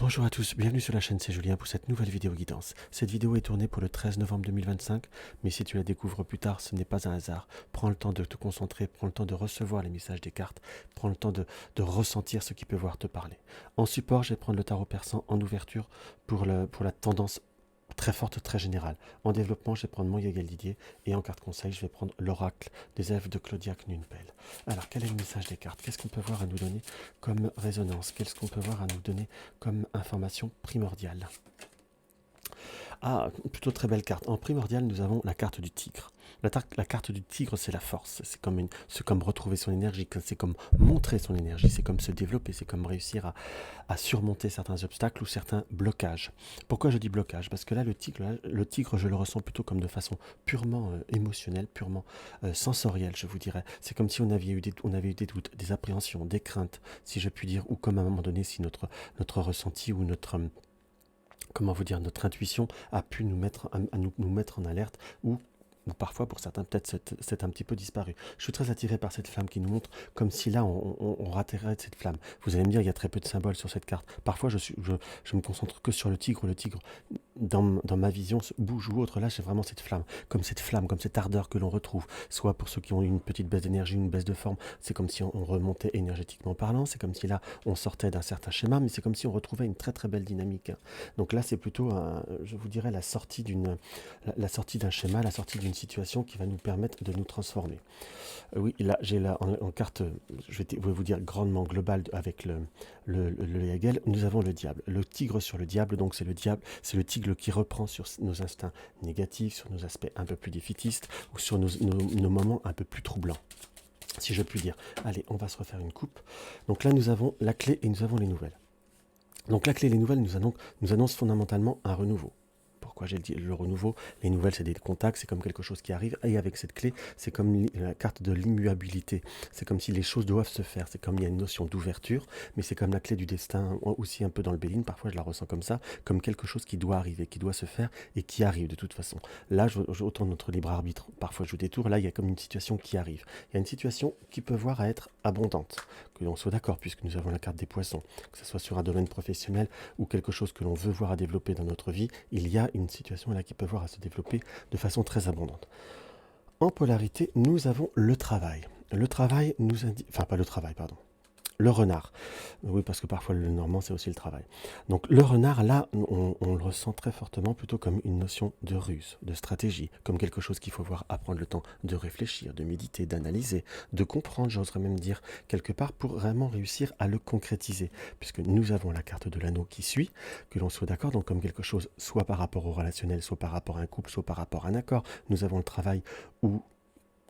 Bonjour à tous, bienvenue sur la chaîne, c'est Julien pour cette nouvelle vidéo guidance. Cette vidéo est tournée pour le 13 novembre 2025, mais si tu la découvres plus tard, ce n'est pas un hasard. Prends le temps de te concentrer, prends le temps de recevoir les messages des cartes, prends le temps de ressentir ce qui peut voir te parler. En support, je vais prendre le tarot persan en ouverture pour la tendance très forte, très générale. En développement, je vais prendre Montyagal Didier et en carte conseil, je vais prendre l'oracle des elfes de Claudia Knunpel. Alors, quel est le message des cartes? Qu'est-ce qu'on peut voir à nous donner comme résonance? Qu'est-ce qu'on peut voir à nous donner comme information primordiale? Ah, plutôt très belle carte. En primordial, nous avons la carte du tigre. La carte du tigre, c'est la force. C'est comme retrouver son énergie, c'est comme montrer son énergie, c'est comme se développer, c'est comme réussir à surmonter certains obstacles ou certains blocages. Pourquoi je dis blocage? Parce que là, le tigre, je le ressens plutôt comme de façon purement émotionnelle, purement sensorielle, je vous dirais. C'est comme si on avait eu des doutes, des appréhensions, des craintes, si je puis dire, ou comme à un moment donné, si notre ressenti ou comment vous dire, notre intuition a pu nous mettre en alerte ou parfois pour certains peut-être c'est un petit peu disparu. Je suis très attiré par cette flamme qui nous montre comme si là on raterait de cette flamme. Vous allez me dire il y a très peu de symboles sur cette carte. Parfois je me concentre que sur le tigre. Le tigre dans ma vision bouge ou autre. Là j'ai vraiment cette flamme, comme cette ardeur que l'on retrouve. Soit pour ceux qui ont eu une petite baisse d'énergie, une baisse de forme, c'est comme si on remontait énergétiquement parlant. C'est comme si là on sortait d'un certain schéma, mais c'est comme si on retrouvait une très très belle dynamique. Donc là c'est plutôt je vous dirais la sortie d'un schéma, la sortie d'une situation qui va nous permettre de nous transformer. Oui, là, j'ai là en carte, je vais vous dire grandement globale avec le Hegel, nous avons le diable. Le tigre sur le diable, donc c'est le diable, c'est le tigre qui reprend sur nos instincts négatifs, sur nos aspects un peu plus défaitistes ou sur nos moments un peu plus troublants, si je puis dire. Allez, on va se refaire une coupe. Donc là, nous avons la clé et nous avons les nouvelles. Donc la clé et les nouvelles nous annoncent fondamentalement un renouveau. Pourquoi j'ai dit le renouveau? Les nouvelles, c'est des contacts, c'est comme quelque chose qui arrive. Et avec cette clé, c'est comme la carte de l'immuabilité. C'est comme si les choses doivent se faire. C'est comme il y a une notion d'ouverture, mais c'est comme la clé du destin, aussi un peu dans le Béline. Parfois, je la ressens comme ça, comme quelque chose qui doit arriver, qui doit se faire et qui arrive de toute façon. Là, autant notre libre arbitre, parfois je détourne. Là, il y a comme une situation qui arrive. Il y a une situation qui peut voir à être abondante. Que l'on soit d'accord, puisque nous avons la carte des poissons, que ce soit sur un domaine professionnel ou quelque chose que l'on veut voir à développer dans notre vie, il y a une situation là qui peut voir à se développer de façon très abondante. En polarité, nous avons le travail. Le travail nous indique... Enfin, pas le travail, pardon. Le renard. Oui, parce que parfois le normand, c'est aussi le travail. Donc le renard, là, on le ressent très fortement plutôt comme une notion de ruse, de stratégie, comme quelque chose qu'il faut voir, apprendre le temps de réfléchir, de méditer, d'analyser, de comprendre, j'oserais même dire, quelque part, pour vraiment réussir à le concrétiser. Puisque nous avons la carte de l'anneau qui suit, que l'on soit d'accord, donc comme quelque chose, soit par rapport au relationnel, soit par rapport à un couple, soit par rapport à un accord. Nous avons le travail où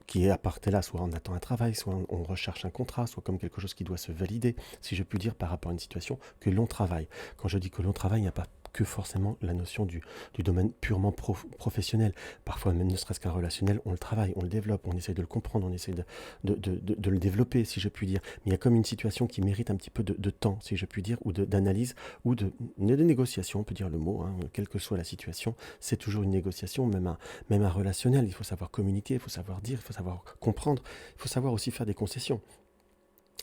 qui est apporté là, soit on attend un travail, soit on recherche un contrat, soit comme quelque chose qui doit se valider, si je puis dire, par rapport à une situation que l'on travaille. Quand je dis que l'on travaille, il n'y a pas que forcément la notion du domaine purement professionnel. Parfois, même ne serait-ce qu'un relationnel, on le travaille, on le développe, on essaie de le comprendre, on essaie de le développer, si je puis dire. Mais il y a comme une situation qui mérite un petit peu de temps, si je puis dire, ou d'analyse, ou de négociation, on peut dire le mot, hein, quelle que soit la situation, c'est toujours une négociation, même un relationnel. Il faut savoir communiquer, il faut savoir dire, il faut savoir comprendre, il faut savoir aussi faire des concessions.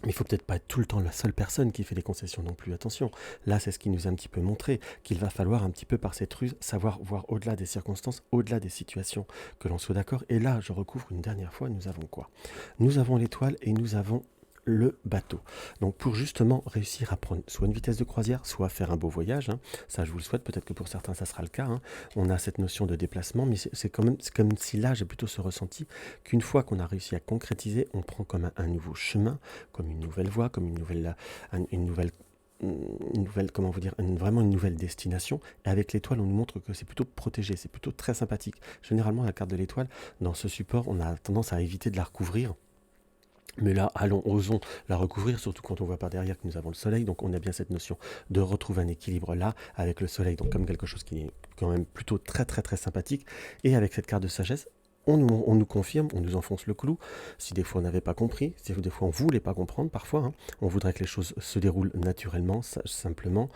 Mais il faut peut-être pas être tout le temps la seule personne qui fait des concessions non plus. Attention, là c'est ce qui nous a un petit peu montré, qu'il va falloir un petit peu par cette ruse savoir voir au-delà des circonstances, au-delà des situations, que l'on soit d'accord. Et là, je recouvre une dernière fois, nous avons quoi? Nous avons l'étoile et nous avons le bateau. Donc pour justement réussir à prendre soit une vitesse de croisière, soit faire un beau voyage, hein, ça je vous le souhaite, peut-être que pour certains ça sera le cas, hein, on a cette notion de déplacement, mais c'est comme si là j'ai plutôt ce ressenti qu'une fois qu'on a réussi à concrétiser, on prend comme un nouveau chemin, comme une nouvelle voie, comme une nouvelle, comment vous dire, vraiment une nouvelle destination. Et avec l'étoile, on nous montre que c'est plutôt protégé, c'est plutôt très sympathique. Généralement, la carte de l'étoile, dans ce support, on a tendance à éviter de la recouvrir. Mais là, allons, osons la recouvrir, surtout quand on voit par derrière que nous avons le soleil. Donc on a bien cette notion de retrouver un équilibre là, avec le soleil, donc comme quelque chose qui est quand même plutôt très très très sympathique. Et avec cette carte de sagesse, on nous confirme, on nous enfonce le clou. Si des fois on n'avait pas compris, si des fois on ne voulait pas comprendre, parfois, hein, on voudrait que les choses se déroulent naturellement, simplement.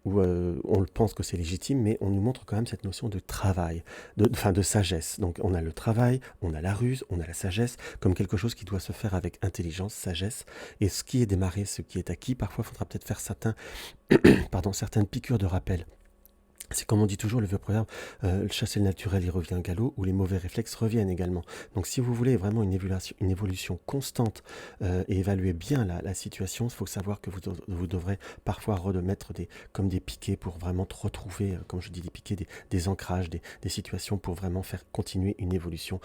où on le pense que c'est légitime, mais on nous montre quand même cette notion de travail, de sagesse. Donc on a le travail, on a la ruse, on a la sagesse, comme quelque chose qui doit se faire avec intelligence, sagesse. Et ce qui est démarré, ce qui est acquis, parfois il faudra peut-être faire certaines piqûres de rappel. C'est comme on dit toujours, le vieux proverbe, chasser le naturel, il revient au galop, ou les mauvais réflexes reviennent également. Donc si vous voulez vraiment une évolution constante et évaluer bien la situation, il faut savoir que vous devrez parfois remettre comme des piquets pour vraiment retrouver, comme je dis, des piquets, des ancrages, des situations pour vraiment faire continuer une évolution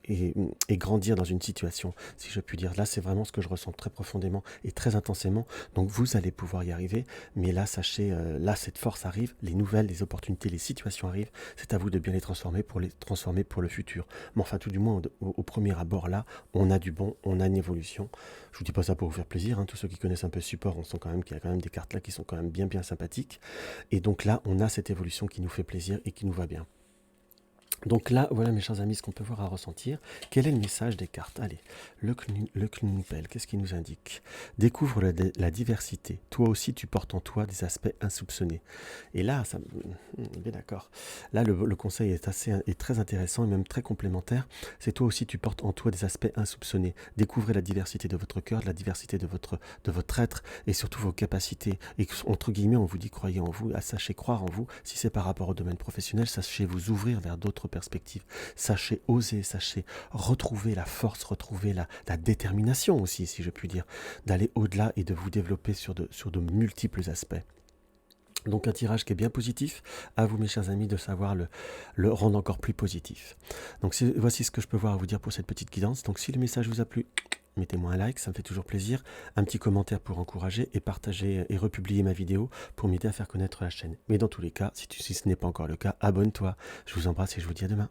et grandir dans une situation, si je puis dire. Là, c'est vraiment ce que je ressens très profondément et très intensément. Donc vous allez pouvoir y arriver, mais là, sachez, là, cette force arrive, les nouvelles, les opportunités, les situations arrivent, c'est à vous de bien les transformer pour le futur. Mais enfin, tout du moins, au premier abord, là, on a du bon, on a une évolution. Je vous dis pas ça pour vous faire plaisir, hein. Tous ceux qui connaissent un peu support, on sent quand même qu'il y a quand même des cartes là qui sont quand même bien sympathiques. Et donc là, on a cette évolution qui nous fait plaisir et qui nous va bien. Donc là, voilà mes chers amis, ce qu'on peut voir à ressentir. Quel est le message des cartes? Allez, le Knuppel, qu'est-ce qu'il nous indique? Découvre la diversité. Toi aussi, tu portes en toi des aspects insoupçonnés. Et là, bien d'accord. Là, le conseil est très intéressant et même très complémentaire. C'est toi aussi, tu portes en toi des aspects insoupçonnés. Découvrez la diversité de votre cœur, la diversité de votre être et surtout vos capacités. Et entre guillemets, on vous dit croyez en vous, sachez croire en vous. Si c'est par rapport au domaine professionnel, sachez vous ouvrir vers d'autres perspectives. Sachez oser, sachez retrouver la force, retrouver la détermination aussi, si je puis dire, d'aller au-delà et de vous développer sur de multiples aspects. Donc un tirage qui est bien positif, à vous mes chers amis de savoir le rendre encore plus positif. Donc voici ce que je peux voir à vous dire pour cette petite guidance. Donc si le message vous a plu, mettez-moi un like, ça me fait toujours plaisir, un petit commentaire pour encourager et partager et republier ma vidéo pour m'aider à faire connaître la chaîne. Mais dans tous les cas, si ce n'est pas encore le cas, abonne-toi. Je vous embrasse et je vous dis à demain.